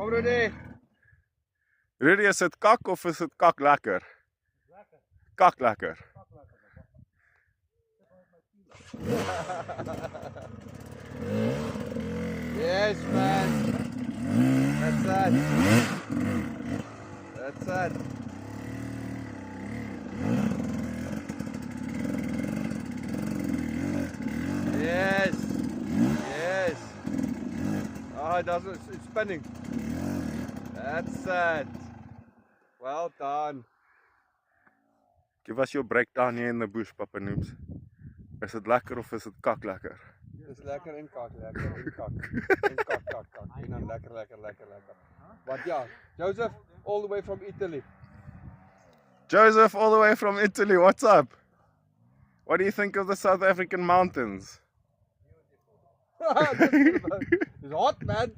Kom Rudy. Rudy, is dit kak of is dit kak lekker? Kak lekker. Yes, man. That's it. That's it. Yes. Yes. Oh, it doesn't. It's spinning. That's it. Well done. Give us your breakdown here in the bush, Papa Noobs. Is dit lekker of is dit kak lekker? Dis lekker en kak, lekker en kak. En kak, kak, kak. En dan lekker, lekker, lekker, lekker. But yeah, Joseph, all the way from Italy. Joseph, all the way from Italy, what's up? What do you think of the South African mountains? It's hot, man.